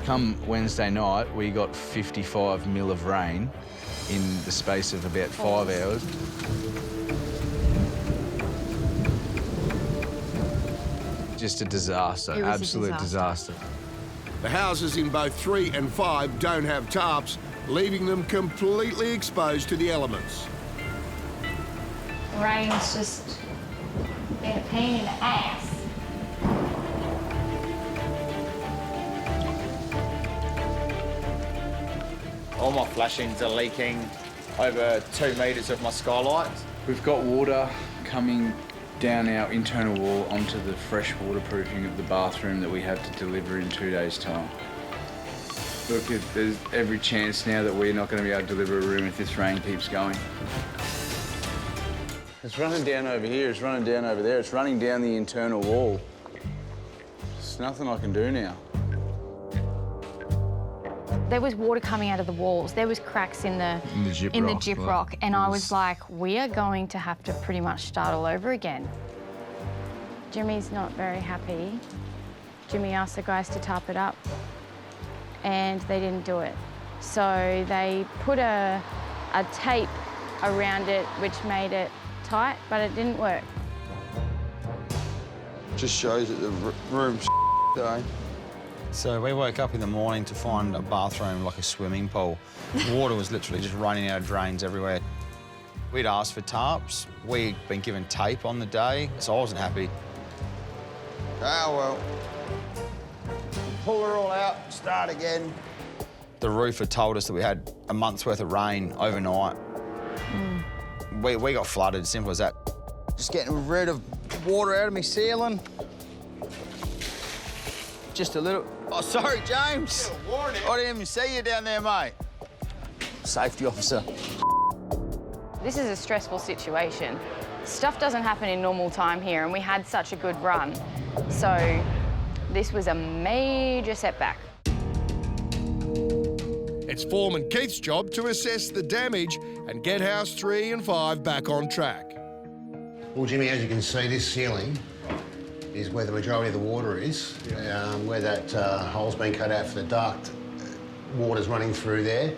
Come Wednesday night, we got 55 mil of rain in the space of about 5 hours. Just a disaster, absolute disaster. The houses in both 3 and 5 don't have tarps, leaving them completely exposed to the elements. Rain's just been a pain in the ass. All my flashings are leaking over 2 metres of my skylights. We've got water coming down our internal wall onto the fresh waterproofing of the bathroom that we have to deliver in 2 days' time. Look, there's every chance now that we're not going to be able to deliver a room if this rain keeps going. It's running down over here, it's running down over there, it's running down the internal wall. There's nothing I can do now. There was water coming out of the walls. There was cracks in the gyprock, and I was like, we are going to have to pretty much start all over again. Jimmy's not very happy. Jimmy asked the guys to tarp it up, and they didn't do it. So they put a tape around it, which made it tight, but it didn't work. Just shows that the room's though. So we woke up in the morning to find a bathroom like a swimming pool. Water was literally just running out of drains everywhere. We'd asked for tarps. We'd been given tape on the day, so I wasn't happy. Oh, well. Pull her all out, start again. The roofer told us that we had a month's worth of rain overnight. We got flooded, simple as that. Just getting rid of water out of my ceiling. Just a little. Oh, sorry, James. I didn't even see you down there, mate. Safety officer. This is a stressful situation. Stuff doesn't happen in normal time here, and we had such a good run. So this was a major setback. It's Foreman Keith's job to assess the damage and get house 3 and 5 back on track. Well, Jimmy, as you can see, this ceiling is where the majority of the water is, where that hole's been cut out for the duct. Water's running through there.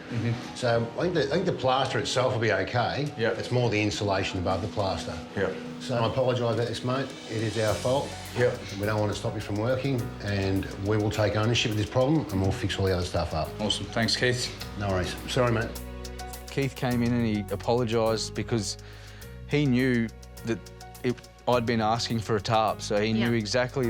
So I think the plaster itself will be okay. Yep. It's more the insulation above the plaster. Yep. So I apologise about this, mate. It is our fault. Yep. We don't want to stop you from working, and we will take ownership of this problem and we'll fix all the other stuff up. Awesome, thanks, Keith. No worries. Sorry, mate. Keith came in and he apologised because he knew that I'd been asking for a tarp, so he knew exactly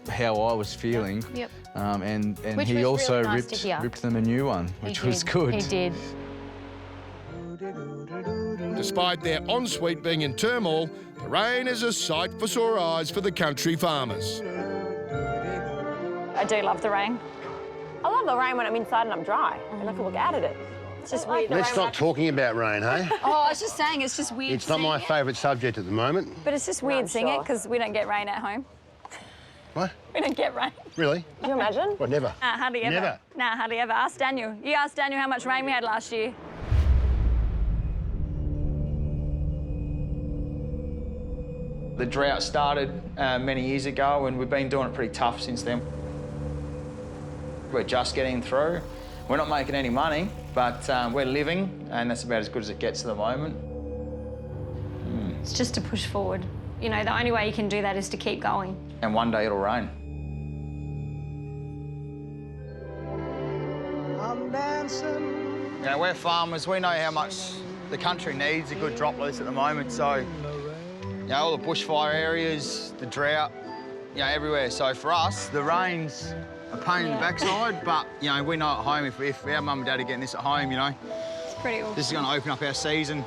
how I was feeling. Yep. And Which he was also really nice to hear. ripped them a new one, which was good. He did. Despite their ensuite being in turmoil, the rain is a sight for sore eyes for the country farmers. I do love the rain. I love the rain when I'm inside and I'm dry and I can look out at it. It's just weird. Let's stop talking about rain, hey? Oh, I was just saying, it's just weird. It's not my favourite subject at the moment. But it's just weird seeing it because we don't get rain at home. What? We don't get rain. Really? Can you imagine? What, never? Nah, hardly ever. Never? Nah, hardly ever. Ask Daniel. You asked Daniel how much rain we had last year. The drought started many years ago and we've been doing it pretty tough since then. We're just getting through. We're not making any money, but we're living, and that's about as good as it gets at the moment. It's just to push forward. You know, the only way you can do that is to keep going. And one day it'll rain. You know, we're farmers, we know how much the country needs a good drop loose at the moment, so, you know, all the bushfire areas, the drought, you know, everywhere. So for us, the rain's a pain in the backside, but, you know, we know at home, if our mum and dad are getting this at home, you know, It's pretty awesome. this is going to open up our season.